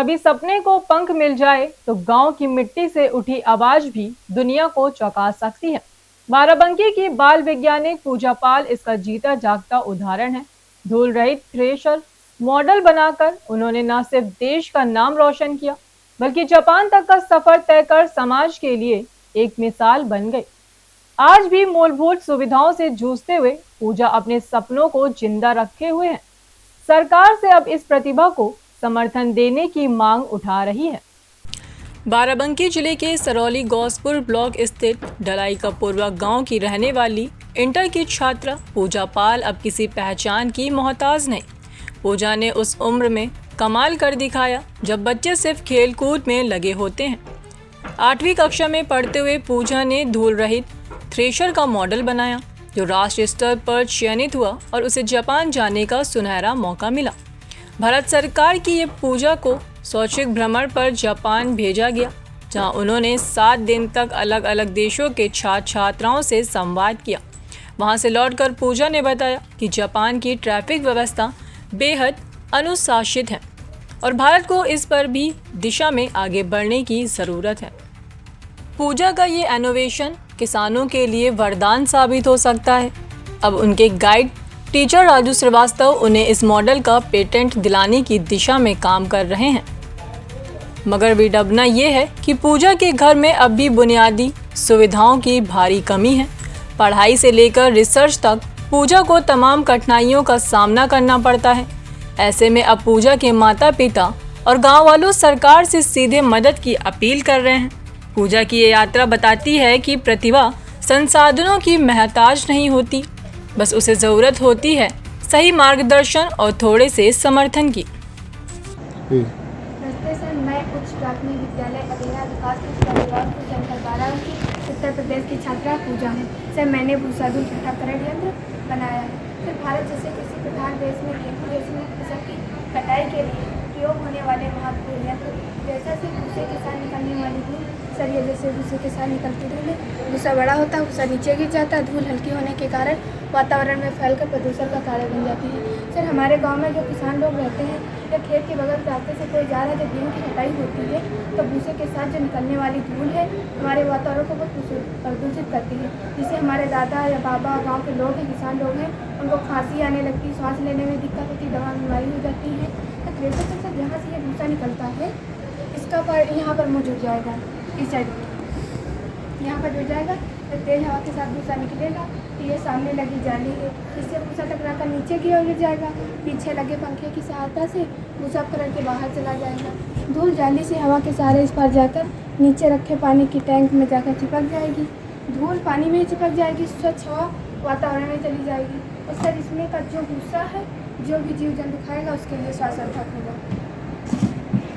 कभी सपने को पंख मिल जाए तो गांव की मिट्टी से उठी आवाज भी दुनिया को चौंका सकती है। बाराबंकी की बाल वैज्ञानिक पूजा पाल इसका जीता जागता उदाहरण है। धूल रहित थ्रेशर मॉडल बनाकर उन्होंने न सिर्फ देश का नाम रोशन किया, बल्कि जापान तक का सफर तय कर समाज के लिए एक मिसाल बन गई। आज भी मूलभूत सुविधाओं से जूझते हुए पूजा अपने सपनों को जिंदा रखे हुए हैं। सरकार से अब इस प्रतिभा को समर्थन देने की मांग उठा रही है। बाराबंकी जिले के सरौली गौसपुर ब्लॉक स्थित ढलाई कपूरवा गांव की रहने वाली इंटर की छात्रा पूजा पाल अब किसी पहचान की मोहताज नहीं। पूजा ने उस उम्र में कमाल कर दिखाया जब बच्चे सिर्फ खेल कूद में लगे होते हैं। 8वीं कक्षा में पढ़ते हुए पूजा ने धूल रहित थ्रेशर का मॉडल बनाया, जो राष्ट्रीय स्तर पर चयनित हुआ और उसे जापान जाने का सुनहरा मौका मिला। भारत सरकार की ये पूजा को शैक्षिक भ्रमण पर जापान भेजा गया, जहां उन्होंने 7 दिन तक अलग अलग देशों के छात्र छात्राओं से संवाद किया। वहां से लौटकर पूजा ने बताया कि जापान की ट्रैफिक व्यवस्था बेहद अनुशासित है और भारत को इस पर भी दिशा में आगे बढ़ने की ज़रूरत है। पूजा का ये इनोवेशन किसानों के लिए वरदान साबित हो सकता है। अब उनके गाइड टीचर राजू श्रीवास्तव उन्हें इस मॉडल का पेटेंट दिलाने की दिशा में काम कर रहे हैं। मगर विडंबना ये है कि पूजा के घर में अब भी बुनियादी सुविधाओं की भारी कमी है। पढ़ाई से लेकर रिसर्च तक पूजा को तमाम कठिनाइयों का सामना करना पड़ता है। ऐसे में अब पूजा के माता पिता और गाँव वालों सरकार से सीधे मदद की अपील कर रहे हैं। पूजा की ये यात्रा बताती है कि प्रतिभा संसाधनों की महताज नहीं होती, बस उसे ज़रूरत होती है सही मार्गदर्शन और थोड़े से समर्थन की। नमस्ते सर, मैं उच्च प्राथमिक विद्यालय अधेरा विकास परिवार जनपद बाराबंकी उत्तर प्रदेश की छात्रा पूजा हूँ। सर, मैंने भूसाधु छठा करण यंत्र बनाया है। सर, भारत जैसे कृषि प्रधान देश में गेहूँ जैसी फसल की कटाई के लिए प्रयोग होने वाले महत्वपूर्ण यंत्र जैसा से भूसे के साथ निकलने वाली धूल। सर, ये जैसे भूसे के साथ निकलती धूल है, भूसा बड़ा होता है, भूसा नीचे गिर जाता है, धूल हल्की होने के कारण वातावरण में फैलकर प्रदूषण का कारण बन जाती है। सर, हमारे गांव में जो किसान लोग रहते हैं या खेत के बगल रास्ते से कोई जा रहा है, जब गेहूँ की कटाई होती है तो भूसे के साथ जो निकलने वाली धूल है हमारे वातावरण को बहुत प्रदूषित करती है, जिससे हमारे दादा या बाबा गाँव के लोग हैं, किसान लोग हैं, उनको खांसी आने लगती है, सांस लेने में दिक्कत होती है, दमा बीमारी हो जाती है। तो थ्रेशर से जहाँ से ये भूसा निकलता है इसका पर यहाँ पर मुँह जुड़ जाएगा, इस साइड यहाँ पर जुड़ जाएगा, तो तेज हवा के साथ भूसा निकलेगा। तो ये सामने लगी जाली है, इससे भूसा टकरा कर नीचे की ओर गिर जाएगा। पीछे लगे पंखे की सहायता से भूसा करड़ के बाहर चला जाएगा। धूल जाली से हवा के सहारे इस पार जाकर नीचे रखे पानी की टैंक में जाकर चिपक जाएगी। धूल पानी में ही चिपक जाएगी, स्वच्छ हवा वातावरण में चली जाएगी। और सर, इसमें का जो भूसा है जो भी जीव जंतु खाएगा उसके लिए स्वास्थ्यवर्धक होगा।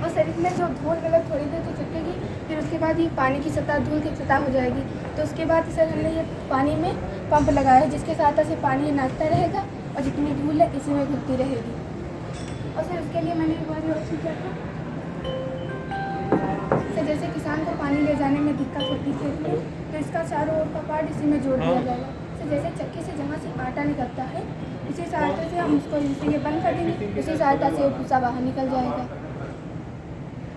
और शरीर में जो धूल गलत थोड़ी देर तो चिपकेगी, फिर उसके बाद ये पानी की सतह धूल की सतह हो जाएगी। तो उसके बाद सर हमने ये पानी में पंप लगाया है, जिसके सहायता से पानी नाचता रहेगा और जितनी धूल है इसी में घुलती रहेगी। और सर, उसके लिए मैंने बहुत व्यवस्थित किया था। सर, जैसे किसान को पानी ले जाने में दिक्कत होती है तो इसका चारों ओर का पार्ट इसी में जोड़ दिया जाएगा। सर, जैसे चक्की से जहाँ से आटा निकलता है उसी सहायता से हम उसको जैसे ये बंद कर देंगे, उसी सहायता से भूसा बाहर निकल जाएगा।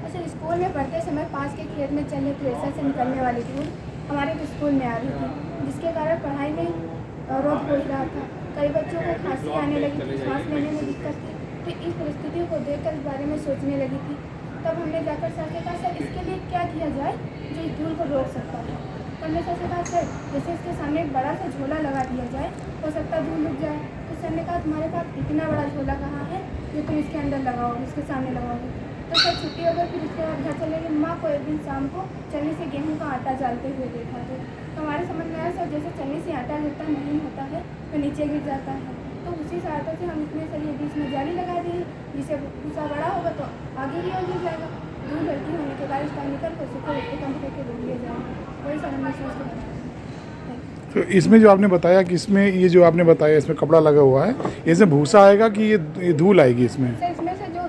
अच्छा, स्कूल में पढ़ते समय पास के खेत में चले थ्रेशर से निकलने वाली धूल हमारे स्कूल में आ रही थी, जिसके कारण पढ़ाई में अवरोध हो ही रहा था। कई बच्चों को खांसी आने लगी थी, सांस लेने में दिक्कत थी। तो इस परिस्थितियों को देखकर इस बारे में सोचने लगी थी। तब हमने जाकर सर से कहा, सर इसके लिए क्या किया जाए जो इस धूल को रोक सकता है। तो हमने सर से कहा, सर जैसे इसके सामने एक बड़ा सा झोला लगा दिया जाए, हो सकता है धूल रुक जाए। तो सर ने कहा, तुम्हारे पास इतना बड़ा झोला कहाँ है जो तुम इसके अंदर लगाओगे, इसके सामने लगाओगे। तो सर छुट्टी हो गई, फिर उसके बाद घर चले गए। माँ को एक दिन शाम को चने से गेहूँ का आटा डालते हुए देखा तो हमारे समझ में आया, सर जैसे चने से आटा गिरता नहीं होता है तो नीचे गिर जाता है। तो उसी सहायता से हम इसमें सर ये बीच में जाली लगा दी, जिससे भूसा बड़ा होगा तो आगे ही गिर जाएगा। धूल हल्की होने के बाद इसका निकल कर सूखे रोटी कम करके रोक लिया जाएगा। वही सर हमने सोच के बनाया। तो इसमें जो आपने बताया कि इसमें ये जो आपने बताया इसमें कपड़ा लगा हुआ है, इसमें भूसा आएगा कि ये धूल आएगी इसमें? सर, इसमें से जो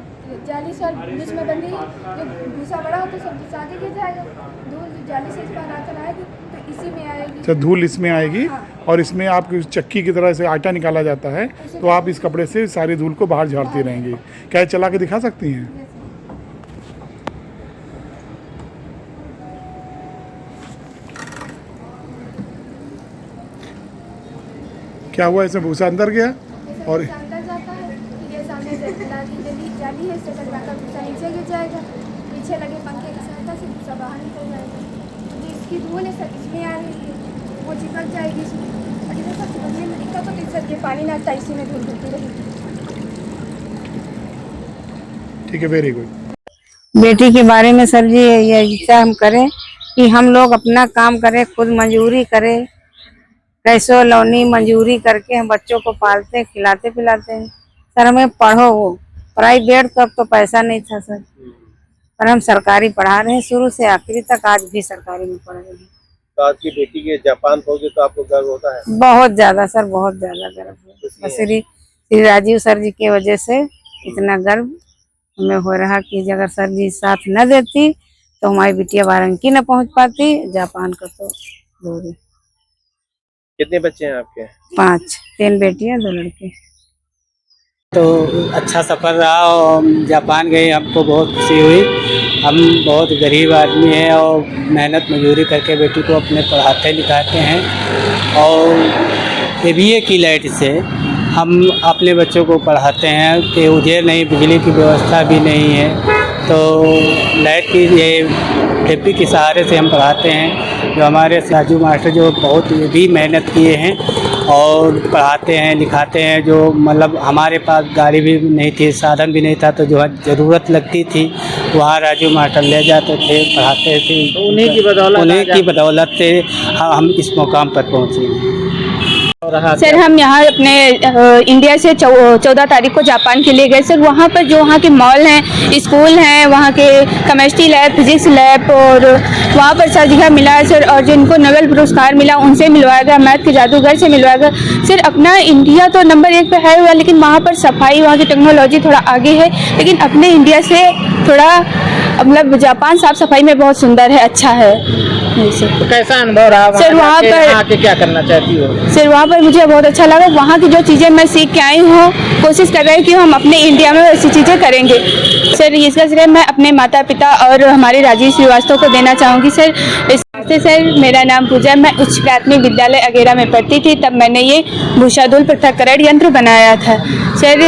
जाली सर बीच में बन रही है, जो भूसा बड़ा होता है सब भूसा आगे गिर जाएगा। धूल जाली से इस बार आकर आएगी तो इसी में आएगी। अच्छा, धूल इसमें आएगी। हाँ। और इसमें आप चक्की की तरह से आटा निकाला जाता है, तो आप इस कपड़े से सारी धूल को बाहर झाड़ती रहेंगी। क्या चला के दिखा सकती हैं? क्या हुआ, इसमें भूसा अंदर गया और भूसा अंदर जाता है, फिर ये सामने से जाली है, इससे टकराकर भूसा नीचे गिर जाएगा, पीछे लगे पंखे की सहायता से भूसा बाहर निकल जाएगा। जो इसकी धूल है सर इसमें आ रही है, वो चिपक जाएगी इसमें, और जैसे सब चिपकने में दिक्कत होती है सर, ये पानी ना आता इसी में धूल गिरती रहेगी। ठीक है, वेरी गुड। बेटी के बारे में सर जी ये इच्छा हम करें कि हम लोग अपना काम करें, खुद मजदूरी करें, कैसो लौनी मजदूरी करके हम बच्चों को पालते खिलाते पिलाते हैं। सर हमें पढ़ो, वो प्राइवेट तब तो पैसा नहीं था सर, पर हम सरकारी पढ़ा रहे हैं शुरू से आखिरी तक, आज भी सरकारी में पढ़ रहे हैं। तो आपकी बेटी के जापान पहुंचे तो आपको गर्व होता है? बहुत ज्यादा सर, बहुत ज्यादा गर्व है। श्री राजीव सर जी की वजह से इतना गर्व हमें हो रहा कि अगर सर जी साथ न देती तो हमारी बिटिया वारंकी न पहुंच पाती, जापान का तो दूर है। कितने बच्चे हैं आपके? 5, 3 बेटियां 2 लड़के। तो अच्छा सफ़र रहा और जापान गए, हमको बहुत खुशी हुई। हम बहुत गरीब आदमी हैं और मेहनत मजदूरी करके बेटी को अपने पढ़ाते लिखाते हैं, और एबीए की लाइट से हम अपने बच्चों को पढ़ाते हैं कि उधर नहीं, बिजली की व्यवस्था भी नहीं है, तो लाइट की ये टेपी के सहारे से हम पढ़ाते हैं। जो हमारे राजू मास्टर जो बहुत भी मेहनत किए हैं और पढ़ाते हैं लिखाते हैं। जो मतलब हमारे पास गाड़ी भी नहीं थी, साधन भी नहीं था, तो जो ज़रूरत लगती थी वहाँ राजू मास्टर ले जाते थे, पढ़ाते थे। तो उन्हीं की बदौलत से हम इस मुकाम पर पहुँचे। सर हम यहाँ अपने इंडिया से 14 तारीख को जापान के लिए गए सर। वहाँ पर जो वहाँ के मॉल हैं, स्कूल हैं, वहाँ के केमिस्ट्री लैब, फिजिक्स लैब, और वहाँ पर सर्टिफिकेट मिला है सर। और जिनको नोबेल पुरस्कार मिला उनसे मिलवाया गया, मैथ के जादूगर से मिलवाया गया सर। अपना इंडिया तो नंबर 1 पे है हुआ, लेकिन वहाँ पर सफाई, वहाँ की टेक्नोलॉजी थोड़ा आगे है, लेकिन अपने इंडिया से थोड़ा मतलब जापान साफ सफाई में बहुत सुंदर है, अच्छा है। तो कैसा अनुभव रहा सर वहाँ पर आके क्या करना चाहती हो? सर वहाँ पर मुझे बहुत अच्छा लगा। वहाँ की जो चीज़ें मैं सीख के आई हूँ, कोशिश कर रहे हैं कि हम अपने इंडिया में वैसी चीज़ें करेंगे सर। इसका श्रेय मैं अपने माता पिता और हमारे राजीव श्रीवास्तव को देना चाहूँगी सर। सर मेरा नाम पूजा, मैं उच्च प्राथमिक विद्यालय अगेरा में पढ़ती थी, तब मैंने ये भूसाधूल पृथक्करण यंत्र बनाया था सर।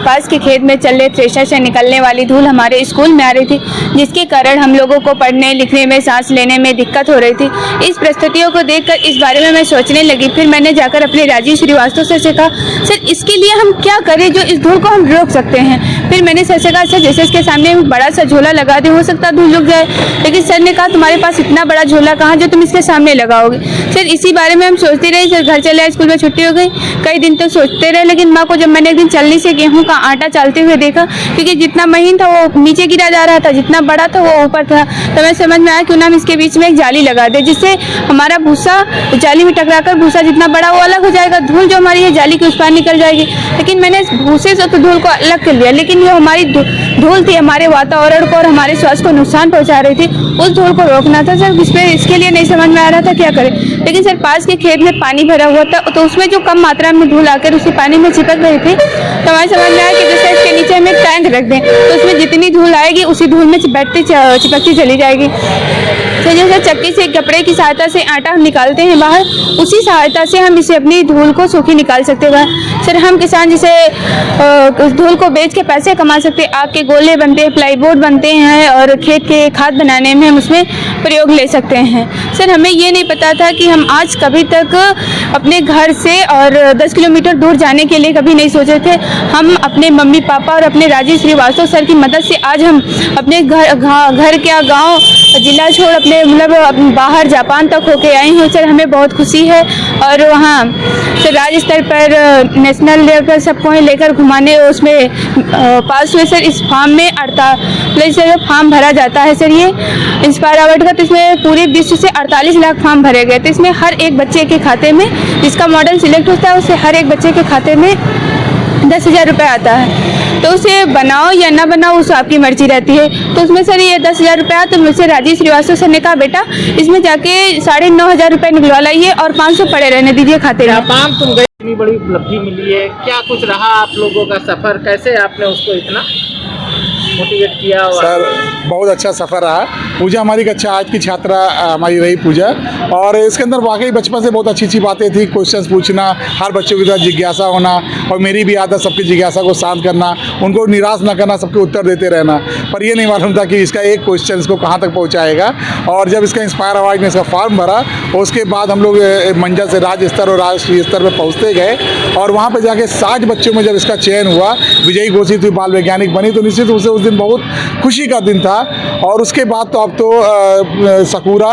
पास के खेत में चल रहे थ्रेशर से निकलने वाली धूल हमारे स्कूल में आ रही थी, जिसके कारण हम लोगों को पढ़ने लिखने में, सांस लेने में दिक्कत हो रही थी। इस परिस्थितियों को देखकर इस बारे में मैं सोचने लगी। फिर मैंने जाकर अपने राजीव श्रीवास्तव सर से कहा, सर इसके लिए हम क्या करें जो इस धूल को हम रोक सकते हैं। फिर मैंने सर से कहा, सर जैसे इसके सामने बड़ा सा झोला लगा दे, हो सकता धूल रुक जाए। लेकिन सर ने कहा, तुम्हारे पास इतना बड़ा झोला कहाँ जो तुम इसके सामने लगाओगे। सर इसी बारे में हम सोचते रहे सर। घर चले आए, स्कूल में छुट्टी हो गई, कई दिन तक सोचते रहे। लेकिन माँ को जब मैंने एक दिन चलनी से गेहूं का आटा चालते हुए देखा, क्योंकि जितना महीन था वो नीचे गिरा जा रहा था, जितना बड़ा था वो ऊपर था, तो मैं समझ में आया क्यों ना हम इसके बीच में एक जाली लगा दे, जिससे हमारा भूसा जाली में टकराकर भूसा जितना बड़ा वो अलग हो जाएगा, धूल जो हमारी है जाली के उस पार निकल जाएगी। लेकिन मैंने भूसे से तो धूल को अलग कर लिया, लेकिन जो हमारी धूल थी हमारे वातावरण को और हमारे स्वास्थ्य को नुकसान पहुंचा रही थी, उस धूल को रोकना था सर। इसके लिए नहीं समझ में आ रहा था क्या करें। लेकिन सर पास के खेत में पानी भरा हुआ था, तो उसमें जो कम मात्रा में धूल आकर उसी पानी में चिपक रही थी, तो हमें समझ में आया कि जैसे इसके नीचे हम एक टैंक रख दें, तो उसमें जितनी धूल आएगी उसी धूल में चिपकती चली जाएगी। तो जैसे चक्की से कपड़े की सहायता से आटा हम निकालते हैं बाहर, उसी सहायता से हम इसे अपनी धूल को सूखी निकाल सकते हैं सर। हम किसान जिसे धूल को बेच के पैसे कमा सकते हैं, आग के गोले बनते हैं, प्लाईबोर्ड बनते हैं, और खेत के खाद बनाने में हम उसमें प्रयोग ले सकते हैं सर। हमें ये नहीं पता था कि हम आज कभी तक अपने घर से और 10 किलोमीटर दूर जाने के लिए कभी नहीं सोचे थे। हम अपने मम्मी पापा और अपने राजीव श्रीवास्तव सर की मदद से आज हम अपने घर क्या गांव जिला छोड़ अपने मतलब बाहर जापान तक होके आई हूँ सर। हमें बहुत खुशी है। और वहाँ सर राज्य स्तर पर नेशनल लेवल सबको लेकर घुमाने उसमें पास हुए सर। इस फार्म में 48 फार्म भरा जाता है सर। ये इंस्पायर अवार्ड का, तो इसमें पूरे विश्व से 48 लाख फार्म भरे गए। तो इसमें हर एक बच्चे के खाते में, जिसका मॉडल सिलेक्ट होता है उससे हर एक बच्चे के खाते में 10,000 रुपये आता है। तो उसे बनाओ या ना बनाओ उस आपकी मर्जी रहती है। तो उसमें सर ये 10,000 रुपया, तो मुझसे राजीव श्रीवास्तव सर ने कहा, बेटा इसमें जाके 9,500 रुपये निकलवा लाइए और 500 पड़े रहने दीजिए खाते में। जापान तुम गई, इतनी बड़ी उपलब्धि मिली है, क्या कुछ रहा आप लोगों का सफर, कैसे आपने उसको इतना मोटिवेट किया? सर बहुत अच्छा सफ़र रहा। पूजा हमारी कक्षा 8 की छात्रा हमारी रही पूजा, और इसके अंदर वाकई बचपन से बहुत अच्छी अच्छी बातें थी। क्वेश्चंस पूछना, हर बच्चों की तरह जिज्ञासा होना, और मेरी भी आदत सबकी जिज्ञासा को शांत करना, उनको निराश न करना, सबके उत्तर देते रहना। पर ये नहीं मालूम था कि इसका एक क्वेश्चन इसको कहाँ तक पहुँचाएगा। और जब इसका इंस्पायर अवार्ड ने इसका फॉर्म भरा, उसके बाद हम लोग मंडल से राज्य स्तर और राष्ट्रीय स्तर पर पहुँचते गए, और वहाँ पर जाके 60 बच्चों में जब इसका चयन हुआ, विजयी घोषित हुई, बाल वैज्ञानिक बनी, तो निश्चित रूप से उस दिन बहुत खुशी का दिन था। और उसके बाद तो अब तो Sakura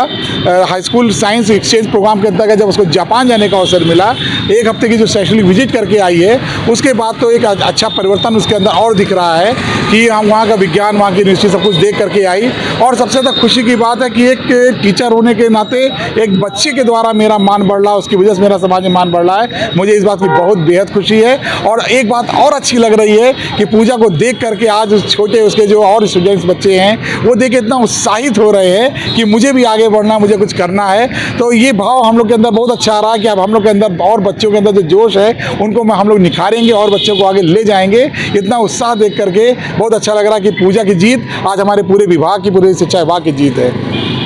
high school science exchange programme के अंतर्गत जब उसको जापान जाने का अवसर मिला, 1 हफ्ते की जो शैक्षणिक विजिट करके आई है, उसके बाद तो एक अच्छा परिवर्तन उसके अंदर और दिख रहा है कि हम वहाँ का विज्ञान, वहाँ की यूनिवर्सिटी सब कुछ देख करके आई। और सबसे ज़्यादा खुशी की बात है कि एक टीचर होने के नाते एक बच्चे के द्वारा मेरा मान बढ़ रहा है, उसकी वजह से मेरा समाज में मान बढ़ रहा है। मुझे इस बात की बहुत बेहद खुशी है। और एक बात और अच्छी लग रही है कि पूजा को देख करके आज उस छोटे उसके जो और स्टूडेंट्स बच्चे हैं, वो देख के इतना उत्साहित हो रहे हैं कि मुझे भी आगे बढ़ना, मुझे कुछ करना है। तो ये भाव हम लोग के अंदर बहुत अच्छा आ रहा है कि अब हम लोग के अंदर और बच्चों के अंदर जो जोश है उनको हम लोग निखारेंगे और बच्चों को आगे ले जाएंगे। इतना उत्साह देख करके बहुत अच्छा लग रहा है कि पूजा की जीत आज हमारे पूरे विभाग की, पूरे शिक्षा विभाग की जीत है।